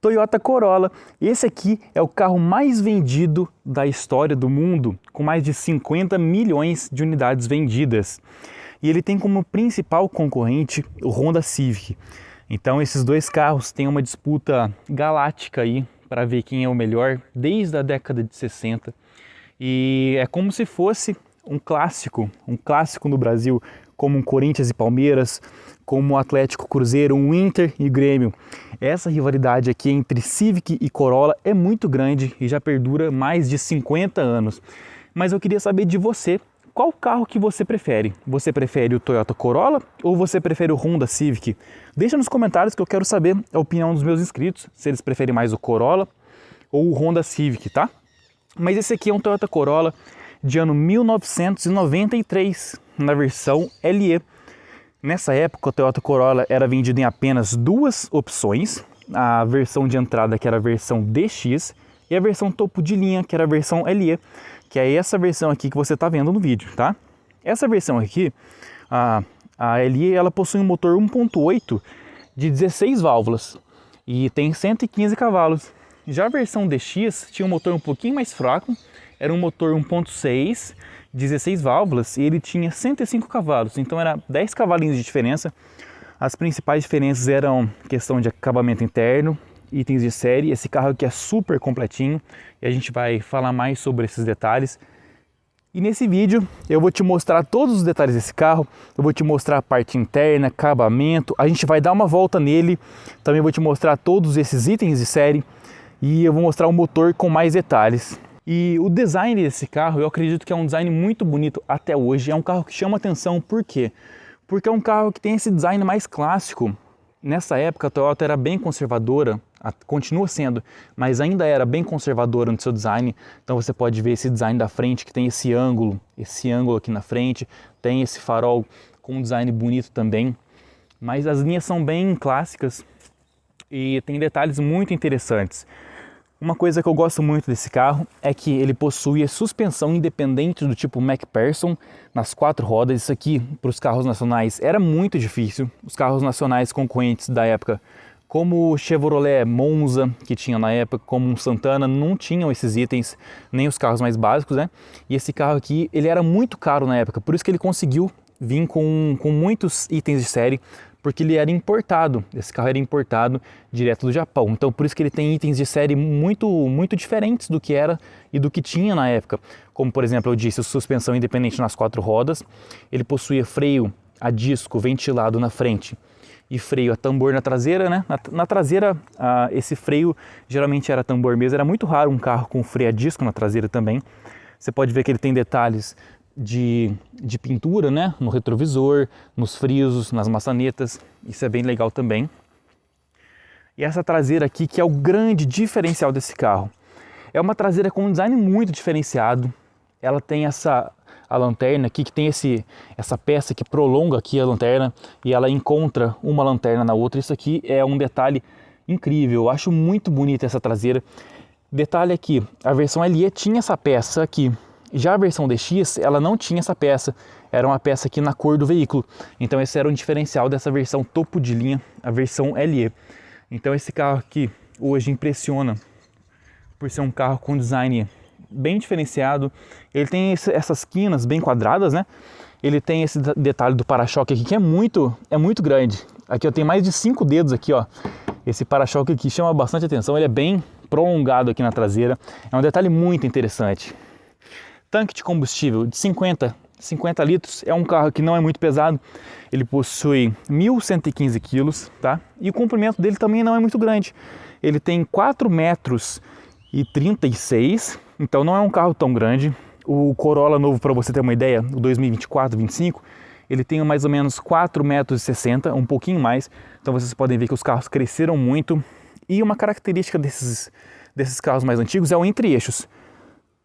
Toyota Corolla. Esse aqui é o carro mais vendido da história do mundo, com mais de 50 milhões de unidades vendidas. E ele tem como principal concorrente o Honda Civic. Então esses dois carros têm uma disputa galáctica aí para ver quem é o melhor desde a década de 60. E é como se fosse um clássico no Brasil, como um Corinthians e Palmeiras, como o Atlético Cruzeiro, um Inter e Grêmio. Essa rivalidade aqui entre Civic e Corolla é muito grande e já perdura mais de 50 anos. Mas eu queria saber de você, qual carro que você prefere? Você prefere o Toyota Corolla ou você prefere o Honda Civic? Deixa nos comentários que eu quero saber a opinião dos meus inscritos, se eles preferem mais o Corolla ou o Honda Civic, tá? Mas esse aqui é um Toyota Corolla de ano 1993, na versão LE. Nessa época, o Toyota Corolla era vendido em apenas duas opções, a versão de entrada, que era a versão DX, e a versão topo de linha, que era a versão LE, que é essa versão aqui que você está vendo no vídeo, tá? Essa versão aqui, a LE, ela possui um motor 1.8 de 16 válvulas e tem 115 cavalos. Já a versão DX tinha um motor um pouquinho mais fraco, era um motor 1.6, 16 válvulas, e ele tinha 105 cavalos, então era 10 cavalinhos de diferença. As principais diferenças eram questão de acabamento interno, itens de série. Esse carro aqui é super completinho e a gente vai falar mais sobre esses detalhes. E nesse vídeo eu vou te mostrar todos os detalhes desse carro, eu vou te mostrar a parte interna, acabamento, a gente vai dar uma volta nele, também vou te mostrar todos esses itens de série e eu vou mostrar o motor com mais detalhes. E o design desse carro, eu acredito que é um design muito bonito até hoje. É um carro que chama atenção, por quê? Porque é um carro que tem esse design mais clássico. Nessa época a Toyota era bem conservadora, continua sendo, mas ainda era bem conservadora no seu design. Então você pode ver esse design da frente, que tem esse ângulo aqui na frente, tem esse farol com um design bonito também. Mas as linhas são bem clássicas e tem detalhes muito interessantes. Uma coisa que eu gosto muito desse carro é que ele possui a suspensão independente do tipo MacPherson nas 4 rodas. Isso aqui para os carros nacionais era muito difícil. Os carros nacionais concorrentes da época, como o Chevrolet Monza, que tinha na época, como um Santana, não tinham esses itens, nem os carros mais básicos, né? E esse carro aqui, ele era muito caro na época, por isso que ele conseguiu vir com muitos itens de série, porque ele era importado, esse carro era importado direto do Japão. Então por isso que ele tem itens de série muito diferentes do que era e do que tinha na época. Como por exemplo, eu disse, suspensão independente nas 4 rodas, ele possuía freio a disco ventilado na frente e freio a tambor na traseira, né? Na traseira, esse freio geralmente era tambor mesmo, era muito raro um carro com freio a disco na traseira também. Você pode ver que ele tem detalhes de pintura, né? No retrovisor, nos frisos, nas maçanetas, isso é bem legal também. E essa traseira aqui que é o grande diferencial desse carro. É uma traseira com um design muito diferenciado. Ela tem a lanterna aqui, que tem essa peça que prolonga aqui a lanterna e ela encontra uma lanterna na outra. Isso aqui é um detalhe incrível, eu acho muito bonita essa traseira. Detalhe aqui, a versão LE tinha essa peça aqui. Já a versão DX, ela não tinha essa peça, era uma peça aqui na cor do veículo. Então esse era um diferencial dessa versão topo de linha, a versão LE. Então esse carro aqui hoje impressiona por ser um carro com design bem diferenciado. Ele tem essas quinas bem quadradas, né? Ele tem esse detalhe do para-choque aqui que é muito grande. Aqui eu tenho mais de 5 dedos aqui, ó. Esse para-choque aqui chama bastante atenção, ele é bem prolongado aqui na traseira. É um detalhe muito interessante. Tanque de combustível de 50 litros, é um carro que não é muito pesado, ele possui 1.115 quilos, tá? E o comprimento dele também não é muito grande, ele tem 4,36 m, então não é um carro tão grande. O Corolla novo, para você ter uma ideia, o 2024-25, ele tem mais ou menos 4,60 m, um pouquinho mais, então vocês podem ver que os carros cresceram muito. E uma característica desses carros mais antigos é o entre-eixos.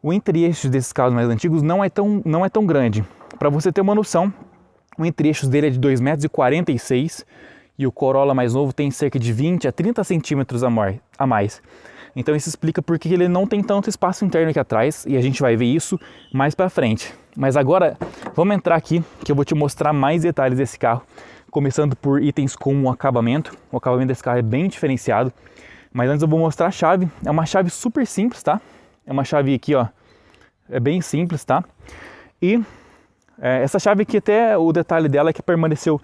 O entre-eixos desses carros mais antigos não é tão grande. Para você ter uma noção, o entre-eixos dele é de 2,46 m e o Corolla mais novo tem cerca de 20 a 30 centímetros a mais. Então isso explica porque ele não tem tanto espaço interno aqui atrás e a gente vai ver isso mais para frente. Mas agora vamos entrar aqui que eu vou te mostrar mais detalhes desse carro, começando por itens como o acabamento. O acabamento desse carro é bem diferenciado. Mas antes eu vou mostrar a chave. É uma chave super simples, tá? É uma chave aqui, ó, é bem simples, tá? E essa chave aqui, até o detalhe dela é que permaneceu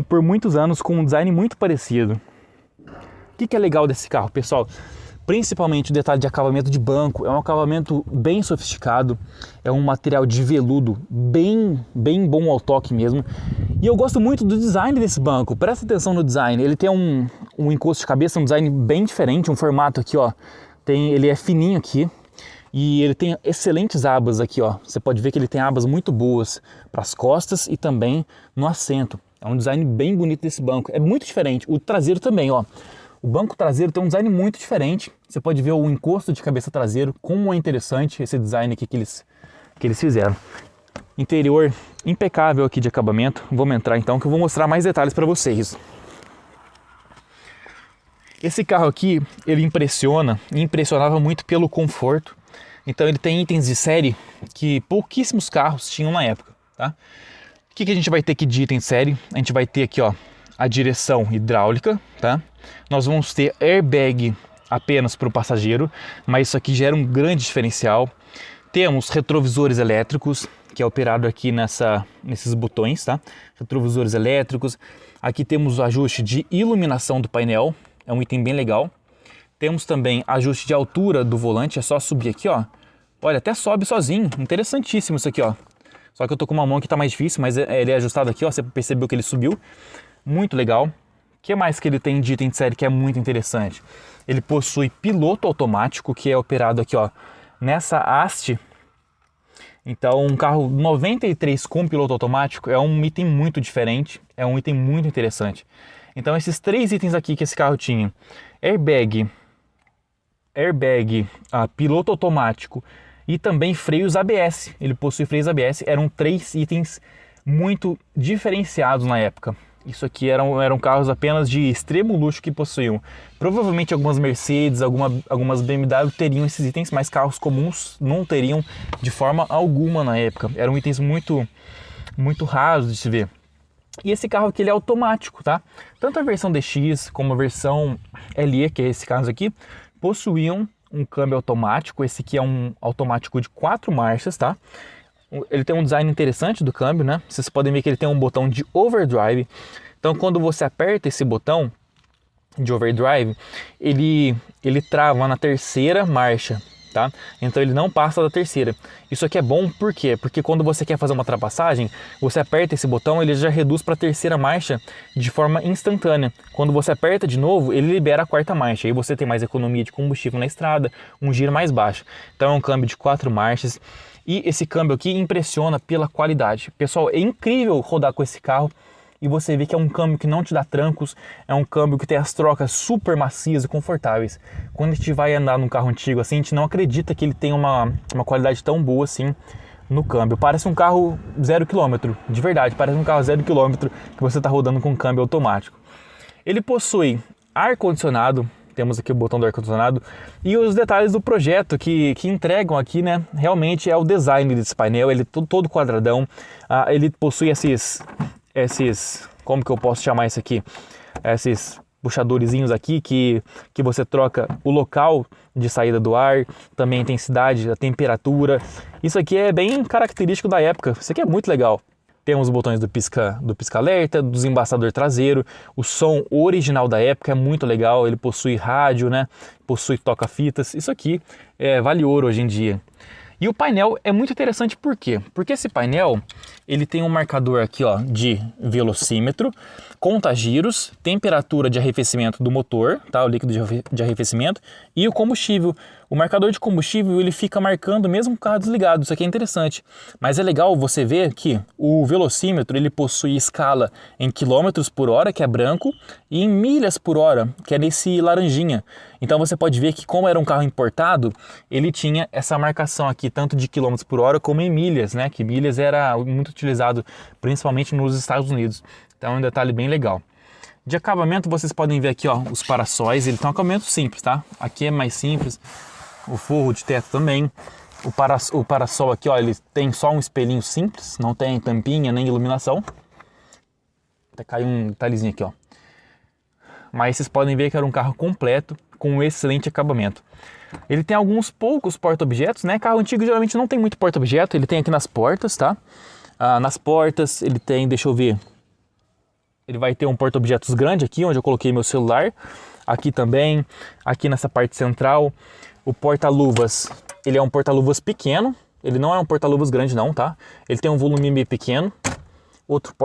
por muitos anos com um design muito parecido. O que é legal desse carro, pessoal? Principalmente o detalhe de acabamento de banco. É um acabamento bem sofisticado, é um material de veludo bem bom ao toque mesmo. E eu gosto muito do design desse banco. Presta atenção no design. Ele tem um encosto de cabeça, um design bem diferente, um formato aqui, ó. Ele é fininho aqui e ele tem excelentes abas aqui, ó. Você pode ver que ele tem abas muito boas para as costas e também no assento. É um design bem bonito desse banco. É muito diferente. O traseiro também, ó. O banco traseiro tem um design muito diferente. Você pode ver o encosto de cabeça traseiro, como é interessante esse design aqui que eles fizeram. Interior impecável aqui de acabamento. Vamos entrar então que eu vou mostrar mais detalhes para vocês. Esse carro aqui, ele impressionava muito pelo conforto. Então ele tem itens de série que pouquíssimos carros tinham na época, tá? O que a gente vai ter aqui de item de série? A gente vai ter aqui, ó, a direção hidráulica, tá? Nós vamos ter airbag apenas para o passageiro, mas isso aqui gera um grande diferencial. Temos retrovisores elétricos, que é operado aqui nesses botões, tá? Retrovisores elétricos. Aqui temos o ajuste de iluminação do painel, é um item bem legal. Temos também ajuste de altura do volante, é só subir aqui, ó. Olha, até sobe sozinho, interessantíssimo isso aqui, ó. Só que eu tô com uma mão que tá mais difícil, mas ele é ajustado aqui, ó, você percebeu que ele subiu. Muito legal. O que mais que ele tem de item de série que é muito interessante? Ele possui piloto automático, que é operado aqui, ó, nessa haste. Então, um carro 93 com piloto automático é um item muito diferente, é um item muito interessante. Então, esses três itens aqui que esse carro tinha, airbag, piloto automático e também freios ABS. Ele possui freios ABS, eram três itens muito diferenciados na época. Isso aqui eram carros apenas de extremo luxo que possuíam. Provavelmente algumas Mercedes, algumas BMW teriam esses itens, mas carros comuns não teriam de forma alguma na época. Eram itens muito raros de se ver. E esse carro aqui ele é automático, tá? Tanto a versão DX como a versão LE, que é esse caso aqui, possuíam um câmbio automático. Esse aqui é um automático de 4 marchas, tá? Ele tem um design interessante do câmbio, né? Vocês podem ver que ele tem um botão de overdrive. Então, quando você aperta esse botão de overdrive, ele trava na terceira marcha, tá? Então, ele não passa da terceira. Isso aqui é bom, por quê? Porque quando você quer fazer uma ultrapassagem, você aperta esse botão, ele já reduz para a terceira marcha de forma instantânea. Quando você aperta de novo, ele libera a quarta marcha. Aí você tem mais economia de combustível na estrada, um giro mais baixo. Então, é um câmbio de 4 marchas. E esse câmbio aqui impressiona pela qualidade. Pessoal, é incrível rodar com esse carro e você vê que é um câmbio que não te dá trancos, é um câmbio que tem as trocas super macias e confortáveis. Quando a gente vai andar num carro antigo assim, a gente não acredita que ele tem uma qualidade tão boa assim no câmbio. Parece um carro 0 km, de verdade, parece um carro 0 km que você está rodando com câmbio automático. Ele possui ar-condicionado, temos aqui o botão do ar-condicionado e os detalhes do projeto que entregam aqui, né? Realmente é o design desse painel, ele é todo quadradão, ele possui esses, como que eu posso chamar isso aqui? Esses puxadorzinhos aqui que você troca o local de saída do ar, também a intensidade, a temperatura. Isso aqui é bem característico da época, isso aqui é muito legal. Temos os botões do pisca-alerta, do desembaçador traseiro, o som original da época é muito legal, ele possui rádio, né? Possui toca-fitas, isso aqui vale ouro hoje em dia. E o painel é muito interessante por quê? Porque esse painel ele tem um marcador aqui, ó, de velocímetro, conta-giros, temperatura de arrefecimento do motor, tá? O líquido de arrefecimento e o combustível. O marcador de combustível ele fica marcando mesmo com o carro desligado, isso aqui é interessante. Mas é legal você ver que o velocímetro ele possui escala em quilômetros por hora, que é branco, e em milhas por hora, que é nesse laranjinha. Então você pode ver que como era um carro importado, ele tinha essa marcação aqui, tanto de quilômetros por hora como em milhas, né? Que milhas era muito utilizado principalmente nos Estados Unidos. Então é um detalhe bem legal. De acabamento vocês podem ver aqui, ó, os paraçóis, ele tem um acabamento simples, tá? Aqui é mais simples, o forro de teto também. O parasol aqui, ó, ele tem só um espelhinho simples, não tem tampinha nem iluminação. Até caiu um detalhezinho aqui, ó. Mas vocês podem ver que era um carro completo, com um excelente acabamento. Ele tem alguns poucos porta-objetos, né? Carro antigo geralmente não tem muito porta-objeto, ele tem aqui nas portas, tá? Nas portas ele tem, deixa eu ver, ele vai ter um porta-objetos grande aqui, onde eu coloquei meu celular. Aqui também, aqui nessa parte central. O porta-luvas, ele é um porta-luvas pequeno, ele não é um porta-luvas grande não, tá? Ele tem um volume meio pequeno. Outro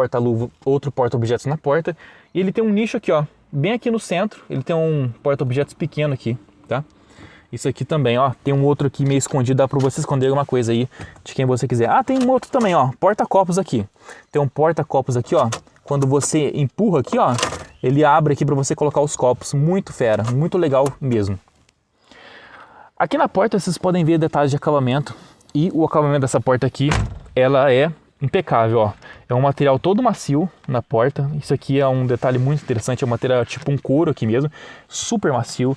porta-objetos na porta. E ele tem um nicho aqui, ó, bem aqui no centro. Ele tem um porta-objetos pequeno aqui, tá? Isso aqui também, ó, tem um outro aqui meio escondido, dá pra você esconder alguma coisa aí de quem você quiser. Tem um outro também, ó, porta-copos aqui. Tem um porta-copos aqui, ó, quando você empurra aqui, ó, ele abre aqui pra você colocar os copos. Muito fera, muito legal mesmo. Aqui na porta vocês podem ver detalhes de acabamento. E o acabamento dessa porta aqui, ela é impecável, ó. É um material todo macio na porta. Isso aqui é um detalhe muito interessante, é um material tipo um couro aqui mesmo, super macio.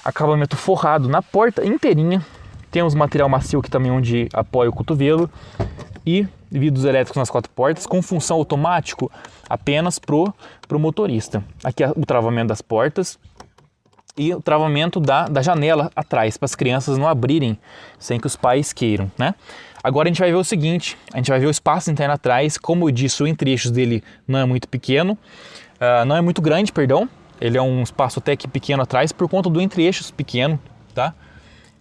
Acabamento forrado na porta inteirinha. Temos material macio aqui também onde apoia o cotovelo. E vidros elétricos nas 4 portas, com função automático apenas pro motorista. Aqui é o travamento das portas e o travamento da janela atrás, para as crianças não abrirem sem que os pais queiram, né? Agora a gente vai ver o seguinte, a gente vai ver o espaço interno atrás. Como eu disse, o entre-eixos dele não é muito pequeno, não é muito grande, perdão. Ele é um espaço até que pequeno atrás por conta do entre-eixos pequeno, tá?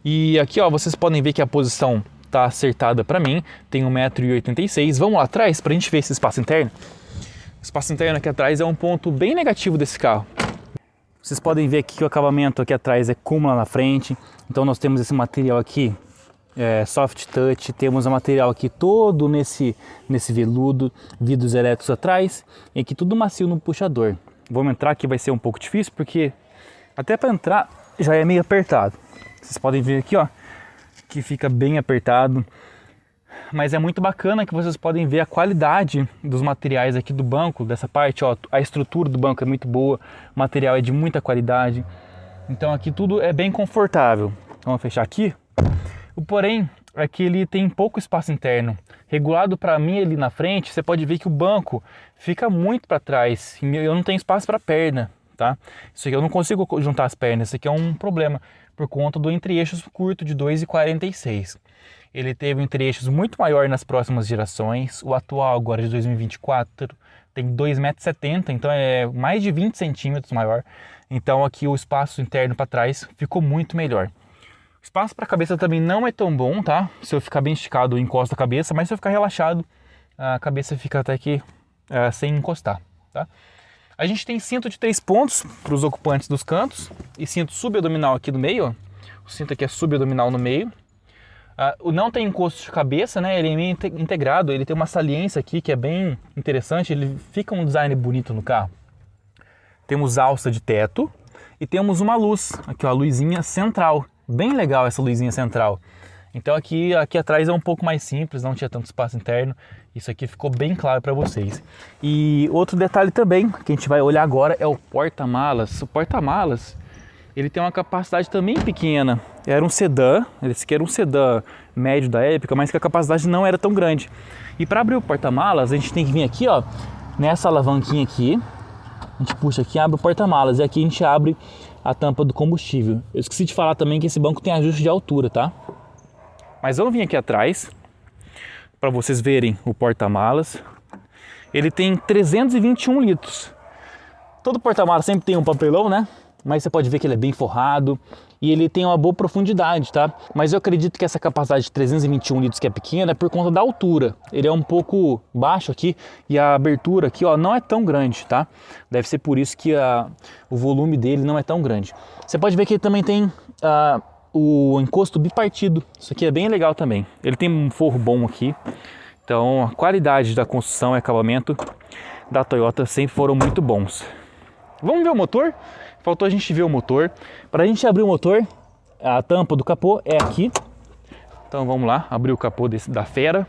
E aqui, ó, vocês podem ver que a posição tá acertada para mim, tem 1,86 m. Vamos lá atrás para a gente ver esse espaço interno. O espaço interno aqui atrás é um ponto bem negativo desse carro. Vocês podem ver aqui que o acabamento aqui atrás é como lá na frente. Então nós temos esse material aqui, soft touch, temos o material aqui todo nesse veludo, vidros elétricos atrás, e aqui tudo macio no puxador. Vamos entrar aqui, vai ser um pouco difícil, porque até para entrar já é meio apertado. Vocês podem ver aqui, ó, que fica bem apertado. Mas é muito bacana que vocês podem ver a qualidade dos materiais aqui do banco, dessa parte, ó. A estrutura do banco é muito boa, o material é de muita qualidade. Então aqui tudo é bem confortável. Vamos fechar aqui. O porém é que ele tem pouco espaço interno. Regulado para mim ali na frente, você pode ver que o banco fica muito para trás. Eu não tenho espaço para perna, tá? Isso aqui eu não consigo juntar as pernas, isso aqui é um problema por conta do entre-eixos curto de 2,46. Ele teve um entre-eixos muito maior nas próximas gerações. O atual agora de 2024 tem 2,70 m, então é mais de 20 centímetros maior. Então aqui o espaço interno para trás ficou muito melhor. O espaço para a cabeça também não é tão bom, tá? Se eu ficar bem esticado, eu encosto a cabeça, mas se eu ficar relaxado, a cabeça fica até que sem encostar, tá? A gente tem cinto de 3 pontos para os ocupantes dos cantos e cinto subabdominal aqui no meio, ó. O cinto aqui é subabdominal no meio. Não tem encosto de cabeça, né? Ele é meio integrado, ele tem uma saliência aqui que é bem interessante, ele fica um design bonito no carro. Temos alça de teto e temos uma luz, aqui ó, a luzinha central. Bem legal essa luzinha central. Então aqui atrás é um pouco mais simples, não tinha tanto espaço interno. Isso aqui ficou bem claro para vocês. E outro detalhe também que a gente vai olhar agora é o porta-malas. O porta-malas, ele tem uma capacidade também pequena. Era um sedã, esse aqui era um sedã médio da época, mas que a capacidade não era tão grande. E para abrir o porta-malas, a gente tem que vir aqui, ó, nessa alavanquinha aqui. A gente puxa aqui, abre o porta-malas e aqui a gente abre a tampa do combustível. Eu esqueci de falar também que esse banco tem ajuste de altura, tá? Mas vamos vir aqui atrás para vocês verem o porta-malas. Ele tem 321 litros. Todo porta-malas sempre tem um papelão, né? Mas você pode ver que ele é bem forrado e ele tem uma boa profundidade, tá? Mas eu acredito que essa capacidade de 321 litros que é pequena é por conta da altura. Ele é um pouco baixo aqui e a abertura aqui, ó, não é tão grande, tá? Deve ser por isso que o volume dele não é tão grande. Você pode ver que ele também tem o encosto bipartido. Isso aqui é bem legal também. Ele tem um forro bom aqui. Então a qualidade da construção e acabamento da Toyota sempre foram muito bons. Vamos ver o motor? Faltou a gente ver o motor. Para a gente abrir o motor, a tampa do capô é aqui. Então vamos lá, abrir o capô da fera.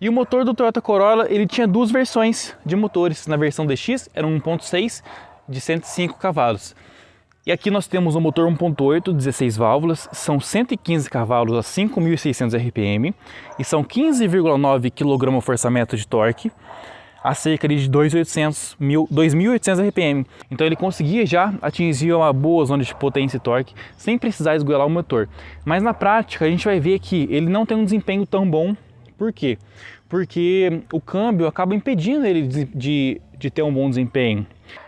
E o motor do Toyota Corolla, ele tinha duas versões de motores. Na versão DX era um 1.6 de 105 cavalos. E aqui nós temos o motor 1.8, 16 válvulas, são 115 cavalos a 5.600 RPM e são 15,9 kgfm de torque. a cerca de 2.800 RPM. Então ele conseguia já atingir uma boa zona de potência e torque sem precisar esgoelar o motor. Mas na prática a gente vai ver que ele não tem um desempenho tão bom. Por quê? Porque o câmbio acaba impedindo ele de ter um bom desempenho.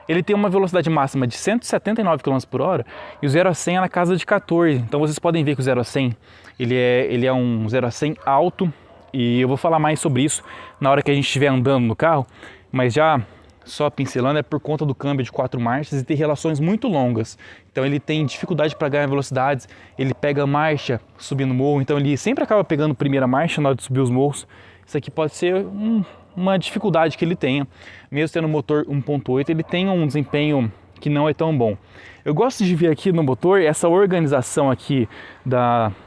Ele tem uma velocidade máxima de 179 km por hora e o 0 a 100 é na casa de 14. Então vocês podem ver que o 0 a 100 ele é um 0 a 100 alto, e eu vou falar mais sobre isso na hora que a gente estiver andando no carro, mas já só pincelando, é por conta do câmbio de 4 marchas e ter relações muito longas. Então ele tem dificuldade para ganhar velocidades, ele pega marcha subindo morro, então ele sempre acaba pegando primeira marcha na hora de subir os morros. Isso aqui pode ser uma dificuldade que ele tenha, mesmo tendo motor 1.8, ele tem um desempenho que não é tão bom. Eu gosto de ver aqui no motor essa organização aqui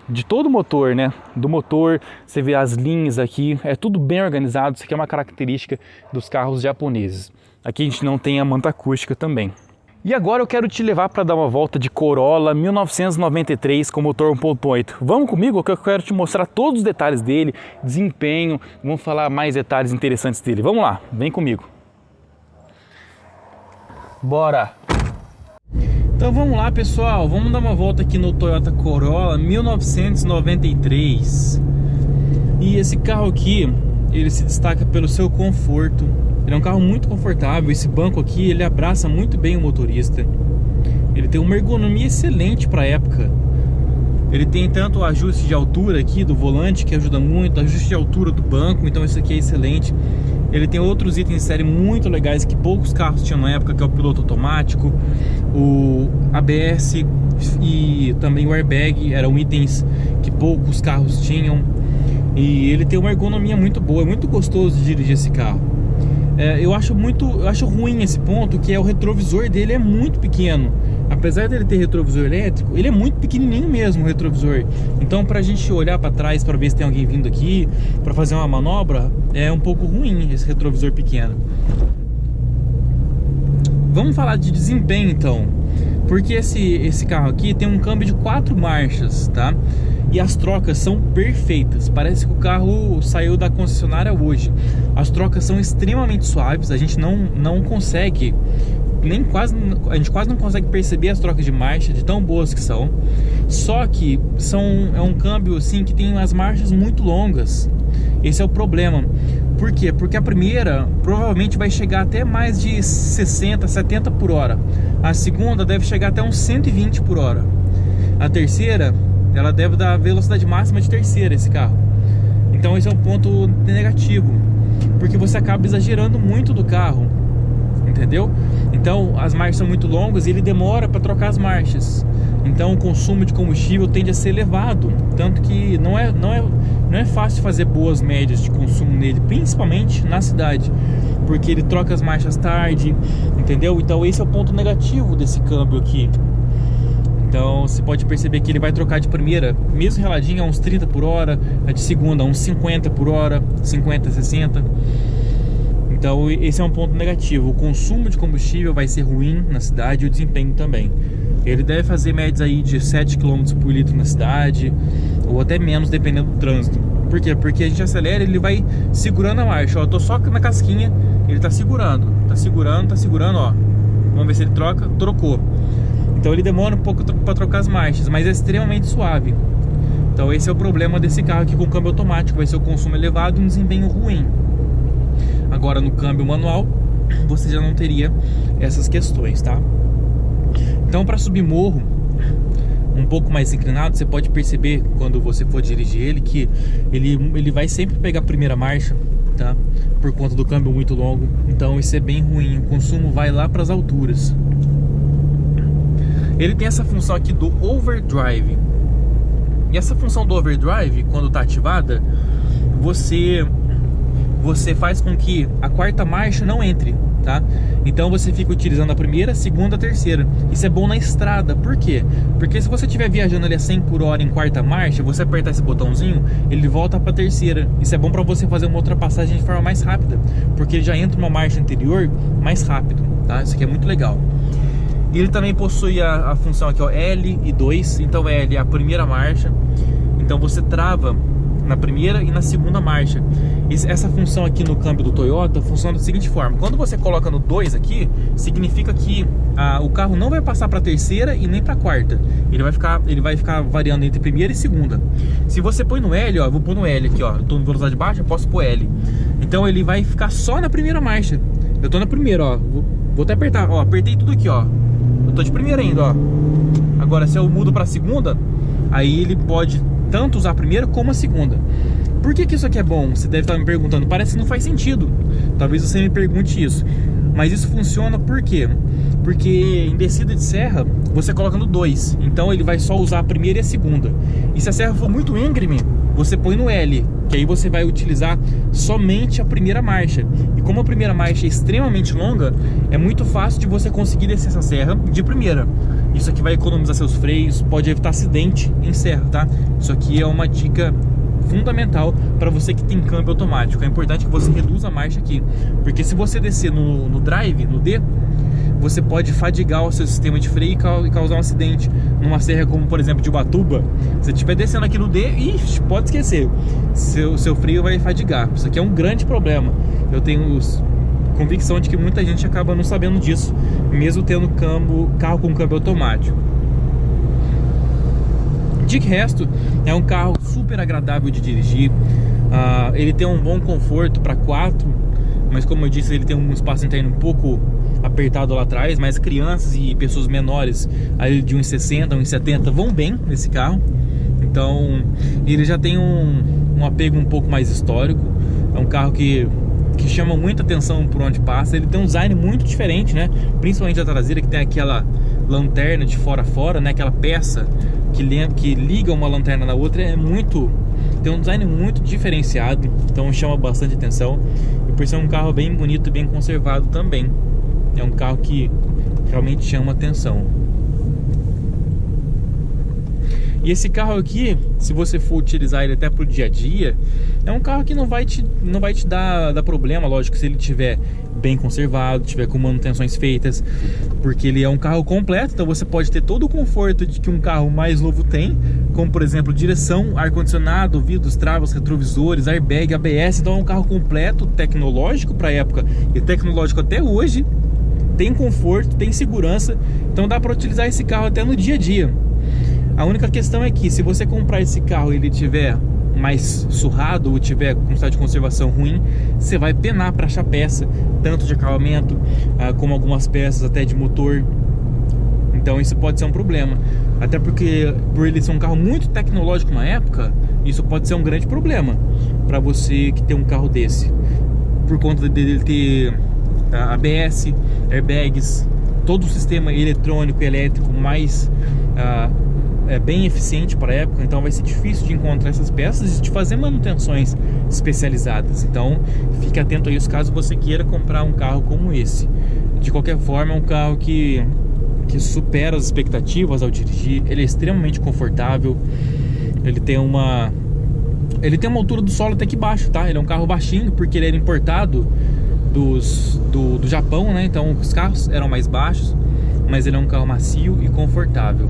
de todo o motor, né? Do motor, você vê as linhas aqui, é tudo bem organizado. Isso aqui é uma característica dos carros japoneses. Aqui a gente não tem a manta acústica também. E agora eu quero te levar para dar uma volta de Corolla 1993 com motor 1.8. Vamos comigo que eu quero te mostrar todos os detalhes dele, desempenho, vamos falar mais detalhes interessantes dele. Vamos lá, vem comigo. Bora! Então vamos lá, pessoal, vamos dar uma volta aqui no Toyota Corolla 1993. E esse carro aqui, ele se destaca pelo seu conforto. Ele é um carro muito confortável. Esse banco aqui, ele abraça muito bem o motorista. Ele tem uma ergonomia excelente para a época. Ele tem tanto o ajuste de altura aqui do volante, que ajuda muito, ajuste de altura do banco, então isso aqui é excelente. Ele tem outros itens de série muito legais que poucos carros tinham na época, que é o piloto automático, o ABS e também o airbag, eram itens que poucos carros tinham. E ele tem uma ergonomia muito boa, é muito gostoso de dirigir esse carro. Eu acho ruim esse ponto, que é o retrovisor dele é muito pequeno. Apesar dele ter retrovisor elétrico, ele é muito pequenininho mesmo, o retrovisor. Então pra gente olhar pra trás pra ver se tem alguém vindo aqui pra fazer uma manobra, é um pouco ruim esse retrovisor pequeno. Vamos falar de desempenho então, porque esse carro aqui tem um câmbio de 4 marchas, tá? E as trocas são perfeitas, parece que o carro saiu da concessionária hoje. As trocas são extremamente suaves, a gente não consegue, a gente quase não consegue perceber as trocas de marcha, de tão boas que são. Só que é um câmbio assim que tem as marchas muito longas. Esse é o problema. Por quê? Porque a primeira provavelmente vai chegar até mais de 60, 70 por hora. A segunda deve chegar até uns 120 por hora. A terceira, ela deve dar velocidade máxima de terceira, esse carro. Então esse é um ponto negativo, porque você acaba exagerando muito do carro, entendeu? Então as marchas são muito longas e ele demora para trocar as marchas. Então o consumo de combustível tende a ser elevado, tanto que não é fácil fazer boas médias de consumo nele, principalmente na cidade, porque ele troca as marchas tarde, entendeu? Então esse é o ponto negativo desse câmbio aqui. Então você pode perceber que ele vai trocar de primeira, mesmo reladinho, a uns 30 por hora, a de segunda a uns 50 por hora, 50, 60. Então esse é um ponto negativo. O consumo de combustível vai ser ruim na cidade e o desempenho também. Ele deve fazer médias aí de 7 km por litro na cidade, ou até menos, dependendo do trânsito. Por quê? Porque a gente acelera, ele vai segurando a marcha. Ó, eu tô só na casquinha, ele tá segurando, ó. Vamos ver se ele troca. Trocou. Então ele demora um pouco para trocar as marchas, mas é extremamente suave. Então esse é o problema desse carro aqui com câmbio automático, vai ser o consumo elevado e um desempenho ruim. Agora no câmbio manual, você já não teria essas questões, tá? Então para subir morro um pouco mais inclinado, você pode perceber quando você for dirigir ele que ele vai sempre pegar a primeira marcha, tá? Por conta do câmbio muito longo. Então isso é bem ruim, o consumo vai lá para as alturas. Ele tem essa função aqui do overdrive. E essa função do overdrive, quando está ativada, você faz com que a quarta marcha não entre, tá? Então você fica utilizando a primeira, a segunda, a terceira. Isso é bom na estrada. Por quê? Porque se você estiver viajando ali a 100 por hora em quarta marcha, você apertar esse botãozinho, ele volta para a terceira. Isso é bom para você fazer uma ultrapassagem de forma mais rápida, porque ele já entra numa marcha anterior mais rápido, tá? Isso aqui é muito legal. Ele também possui a função aqui, ó, L e 2. Então L é a primeira marcha, então você trava na primeira e na segunda marcha. essa função aqui no câmbio do Toyota funciona da seguinte forma: quando você coloca no 2 aqui, significa que o carro não vai passar para terceira e nem para quarta. Ele vai ficar variando entre primeira e segunda. Se você põe no L, ó, eu vou pôr no L aqui, ó, eu tô em velocidade baixa, eu posso pôr L. Então ele vai ficar só na primeira marcha. Eu tô na primeira, ó, vou até apertar, ó, apertei tudo aqui, ó. Eu tô de primeira ainda, ó. Agora se eu mudo para segunda, aí ele pode tanto usar a primeira como a segunda. Por que isso aqui é bom? Você deve estar me perguntando. Parece que não faz sentido. Talvez você me pergunte isso. Mas isso funciona por quê? Porque em descida de serra, você coloca no 2. Então ele vai só usar a primeira e a segunda. E se a serra for muito íngreme, você põe no L, que aí você vai utilizar somente a primeira marcha. E como a primeira marcha é extremamente longa, é muito fácil de você conseguir descer essa serra de primeira. Isso aqui vai economizar seus freios, pode evitar acidente em serra, tá? Isso aqui é uma dica fundamental para você que tem câmbio automático. É importante que você reduza a marcha aqui, porque se você descer no drive, no D, você pode fadigar o seu sistema de freio e causar um acidente numa serra como, por exemplo, de Ubatuba. Se você estiver descendo aqui no D, pode esquecer, seu freio vai fadigar. Isso aqui é um grande problema. Eu tenho convicção de que muita gente acaba não sabendo disso, mesmo tendo carro com câmbio automático. De resto, é um carro super agradável de dirigir. Ele tem um bom conforto para 4, mas como eu disse, ele tem um espaço interno um pouco apertado lá atrás. Mas crianças e pessoas menores, ali de uns 60, uns 70, vão bem nesse carro. Então ele já tem um apego um pouco mais histórico. É um carro que chama muita atenção por onde passa. Ele tem um design muito diferente, né? Principalmente a traseira, que tem aquela lanterna de fora a fora, né? Aquela peça que liga uma lanterna na outra. Tem um design muito diferenciado, então chama bastante atenção. E por ser um carro bem bonito e bem conservado também, é um carro que realmente chama atenção. E esse carro aqui, se você for utilizar ele até pro dia a dia, é um carro que não vai te dar problema, lógico, se ele estiver bem conservado, tiver com manutenções feitas, porque ele é um carro completo. Então você pode ter todo o conforto de que um carro mais novo tem, como por exemplo direção, ar-condicionado, vidros, travas, retrovisores, airbag, ABS. Então é um carro completo, tecnológico para a época e tecnológico até hoje. Tem conforto, tem segurança, então dá para utilizar esse carro até no dia a dia. A única questão é que se você comprar esse carro e ele tiver mais surrado ou tiver com estado de conservação ruim, você vai penar para achar peça, tanto de acabamento como algumas peças até de motor. Então isso pode ser um problema, até porque por ele ser um carro muito tecnológico na época, isso pode ser um grande problema para você que tem um carro desse, por conta dele ter ABS, airbags, todo o sistema eletrônico e elétrico mais bem eficiente para a época. Então vai ser difícil de encontrar essas peças e de fazer manutenções especializadas. Então fique atento a isso caso você queira comprar um carro como esse. De qualquer forma, é um carro que supera as expectativas ao dirigir. Ele é extremamente confortável. Ele tem uma altura do solo até que baixa, tá? Ele é um carro baixinho porque ele era importado do Japão, né? Então os carros eram mais baixos, mas ele é um carro macio e confortável.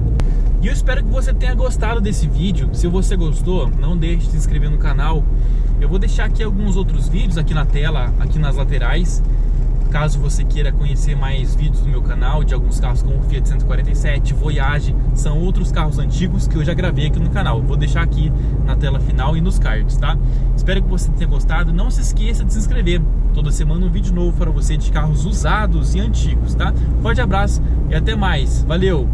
E eu espero que você tenha gostado desse vídeo. Se você gostou, não deixe de se inscrever no canal. Eu vou deixar aqui alguns outros vídeos aqui na tela, aqui nas laterais, caso você queira conhecer mais vídeos do meu canal, de alguns carros como o Fiat 147, Voyage. São outros carros antigos que eu já gravei aqui no canal. Vou deixar aqui na tela final e nos cards, tá? Espero que você tenha gostado. Não se esqueça de se inscrever. Toda semana um vídeo novo para você de carros usados e antigos, tá? Forte abraço e até mais. Valeu!